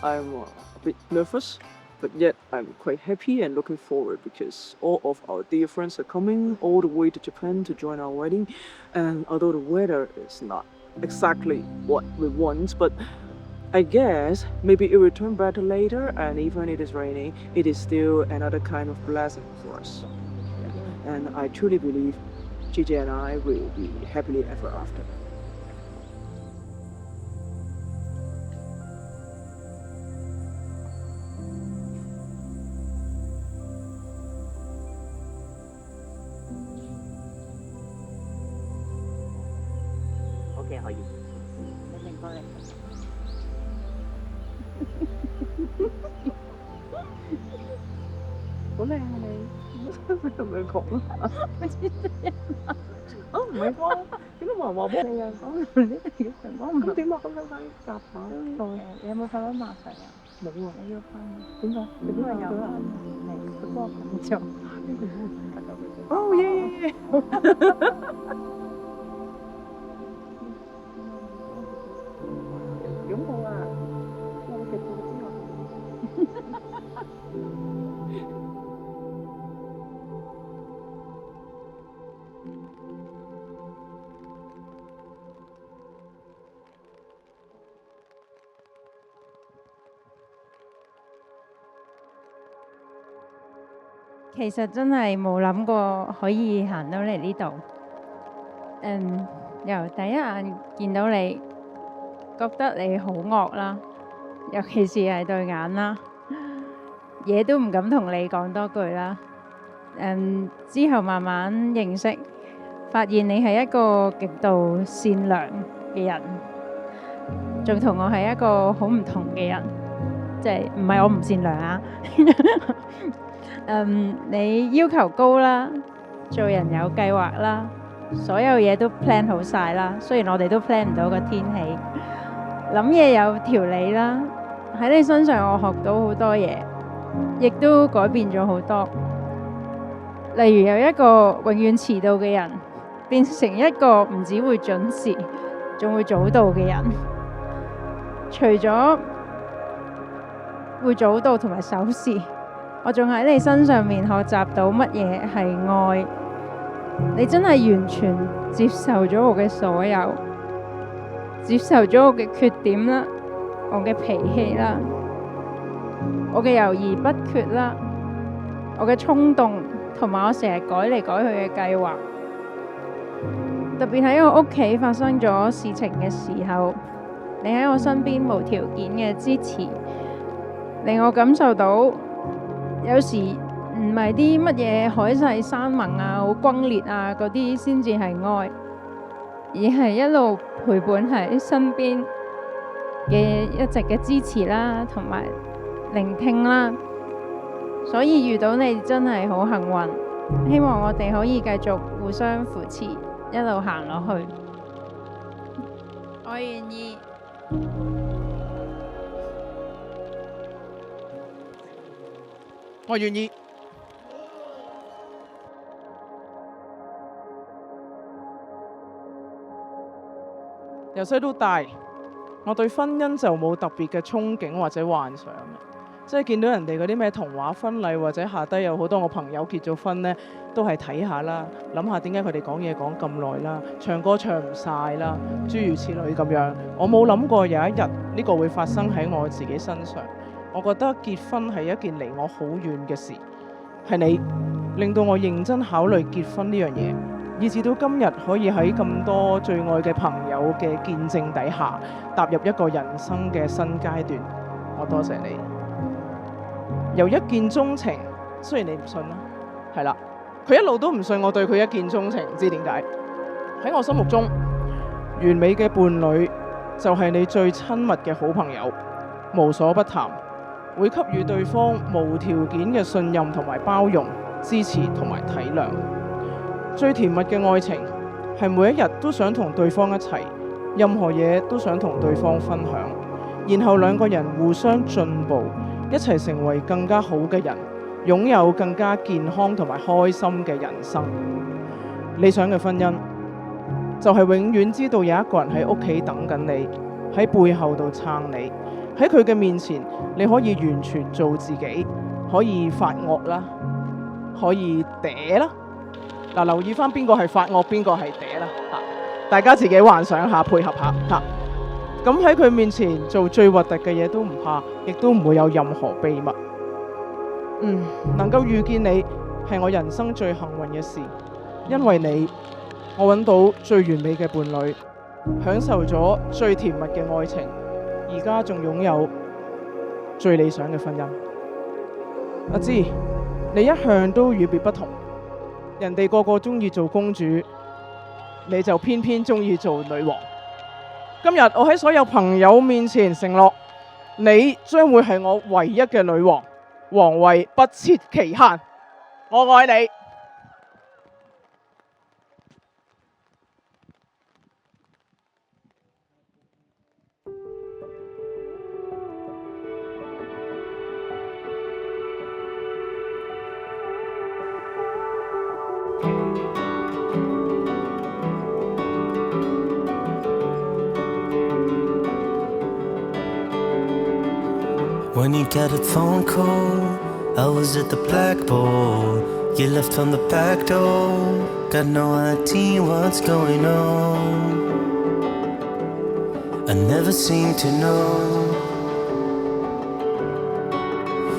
I'm a bit nervous, but yet I'm quite happy and looking forward because all of our dear friends are coming all the way to Japan to join our wedding. And although the weather is not exactly what we want, but I guess maybe it will turn better later, and even it is raining, it is still another kind of blessing for us. Yeah. And I truly believe Gigi and I will be happily ever after. OK 可以。你明過嚟。好靚啊你，咁樣講啊？啊唔係啩？點解冇人話俾你啊？呢個要成功咁點啊？咁樣快夾下你有冇瞓翻麻睡啊？冇啊？你要瞓，點解？因為有人嚟，佢幫我瞓咗。哦耶！擁抱啊！我食過之後。其實真係冇諗過可以行到嚟呢度。由第一眼見到你，覺得你好惡啦，尤其是係對眼啦，嘢都唔敢同你講多句啦。之後慢慢認識，發現你係一個極度善良嘅人，仲同我係一個好唔同嘅人，即係唔係我唔善良啊？你要求高啦，做人有計劃啦，所有嘢都 plan 好晒啦。雖然我哋都 plan 唔到個天氣，諗嘢有條理啦。喺你身上我學到好多嘢，亦都改變咗好多。例如由一個永遠遲到嘅人，變成一個唔只會準時，仲會早到嘅人。除咗會早到同埋守時，我仲喺你身上面學習到乜嘢係愛。你真係完全接受咗我嘅所有，接受咗我嘅缺點啦，我嘅脾氣啦，我嘅猶豫不決啦，我嘅衝動，同埋我成日改嚟改去嘅計劃。特別喺我屋企發生咗事情嘅時候，你喺我身邊無條件嘅支持，令我感受到有時唔係啲乜嘢海誓山盟啊、好轟烈啊嗰啲先至係愛，而係一路陪伴喺身邊嘅一直嘅支持啦，同埋聆聽啦。所以遇到你真係好幸運，希望我哋可以繼續互相扶持，一路行落去。我願意。我願意。由細到大，我對婚姻就冇特別嘅憧憬或者幻想。即係見到人哋嗰啲咩童話婚禮，或者下低有好多我朋友結咗婚呢，都係睇下啦，諗下點解佢哋講嘢講咁耐啦，唱歌唱唔晒啦，諸如此類咁樣。我冇諗過有一日呢個會發生喺我自己身上。我覺得結婚係一件離我好遠嘅事，係你令到我認真考慮結婚呢樣嘢，以至到今日可以喺咁多最愛嘅朋友嘅見證底下，踏入一個人生嘅新階段。我多謝你。由一見鍾情，雖然你唔信啦，係啦，佢一路都唔信我對佢一見鍾情，唔知點解。喺我心目中，完美嘅伴侶就係你最親密嘅好朋友，無所不談，會給予對方無條件嘅信任同埋包容、支持同埋體諒。最甜蜜嘅愛情係每一日都想同對方一齊，任何嘢都想同對方分享，然後兩個人互相進步，一齊成為更加好嘅人，擁有更加健康同埋開心嘅人生。理想嘅婚姻就係永遠知道有一個人喺屋企等緊你，喺背後度撐你，喺佢嘅面前，你可以完全做自己，可以發惡啦，可以嗲啦。嗱，留意翻邊個係發惡，邊個係嗲啦嚇，大家自己幻想下，配合下嚇。咁喺佢面前做最核突嘅嘢都唔怕，亦都唔會有任何秘密。能夠遇見你係我人生最幸運嘅事，因為你，我揾到最完美嘅伴侶，享受咗最甜蜜嘅愛情，而家仲擁有最理想嘅婚姻。阿芝，你一向都與別不同，人哋個個中意做公主，你就偏偏中意做女王。今日我喺所有朋友面前承諾，你將會係我唯一嘅女王，皇位不設期限。我愛你。When you get a phone call, I was at the blackboard. You left on the back door. Got no idea what's going on. I never seem to know.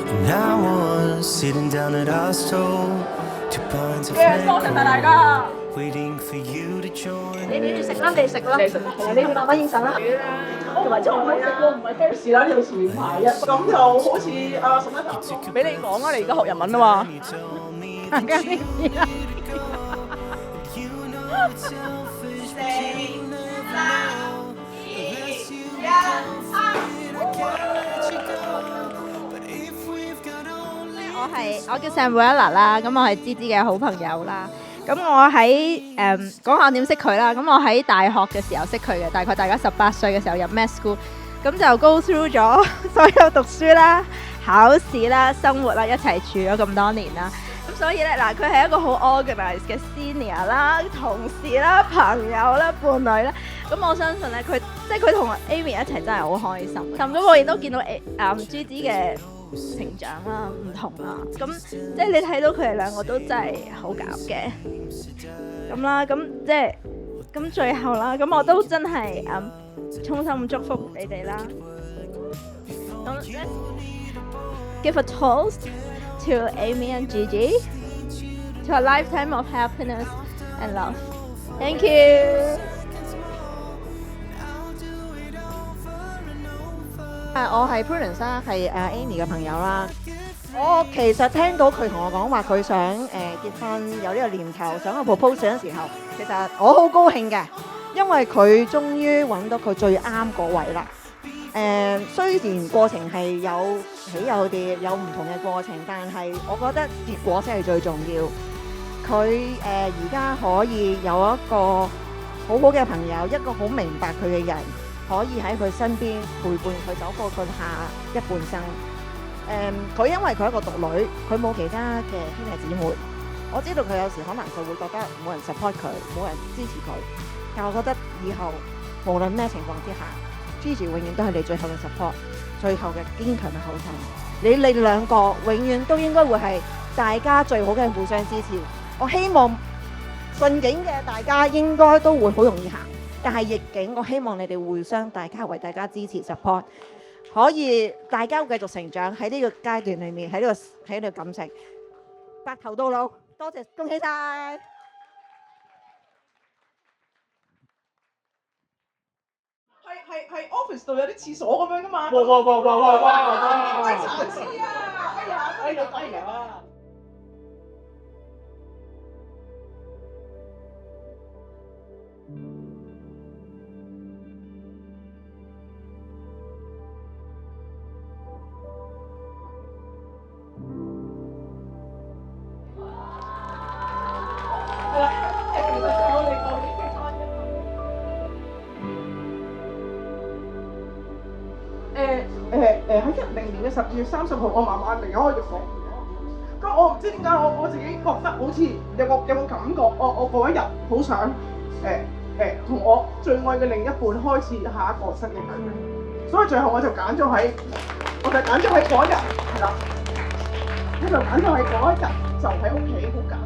And I was sitting down at our store, 2 pints of mango, waiting for you to join. 你食啦，你食啦，你慢慢應手啦。同埋仲唔係啊？唔係 Paris 啦，呢度前排啊，咁就好似沈一達俾你講啊，你而家學日文啊嘛。我叫 Samuella 啦，咁我係芝芝嘅好朋友啦。咁我喺講下點識佢啦。咁我喺大學嘅時候識佢嘅，大概大家18歲嘅時候入 med school， 咁就 go through 咗所有讀書啦、考試啦、生活啦，一齊住咗咁多年啦。咁所以咧嗱，佢係一個好 organized 嘅 senior 啦、同事啦、朋友啦、伴侶啦。咁我相信咧，佢同 Amy 一齊真係好開心。咁我亦都見到芝芝嘅成長啦，唔同啦，咁即係你睇到佢哋兩個都真係好夾嘅，咁啦，咁即係咁最後啦，咁我都真係衷心祝福你哋啦。咁 give a toast to Amy and Gigi to a lifetime of happiness and love. Thank you. 我係 Prudence 啦，係Amy 嘅朋友啦。我其實聽到佢同我講話佢想結婚，有呢個念頭，想去 propose 嘅時候，其實我好高興嘅，因為佢終於揾到佢最啱個位啦。雖然過程係有起有跌，有唔同嘅過程，但係我覺得結果先係最重要。佢而家可以有一個好好嘅朋友，一個好明白佢嘅人。可以喺佢身邊陪伴佢走過佢下一半生。佢因為佢係一個獨女，佢冇其他嘅兄弟姊妹。我知道佢有時可能佢會覺得冇人 support 佢，冇人支持佢。但我覺得以後無論咩情況之下 ，Gigi 永遠都係你最後嘅 support， 最後嘅堅強嘅後盾。你哋兩個永遠都應該會係大家最好嘅互相支持。我希望順境嘅大家應該都會好容易行。但係逆境，我希望你哋互相大家為大家支持 support， 可以大家繼續成長喺呢個階段裏面，喺呢個感情白頭到老。多謝，恭喜晒！係 office 度有啲廁所咁樣噶嘛？哇！殘次啊！哎呀，低啊！喺10年嘅12月30號，我慢慢離開咗房。咁我唔知點解，我自己覺得好似有個感覺，我嗰一日好想同我最愛嘅另一半開始下一個新嘅旅程。所以最後我就揀咗喺嗰日，係啦，我就揀咗喺嗰一日就喺屋企好簡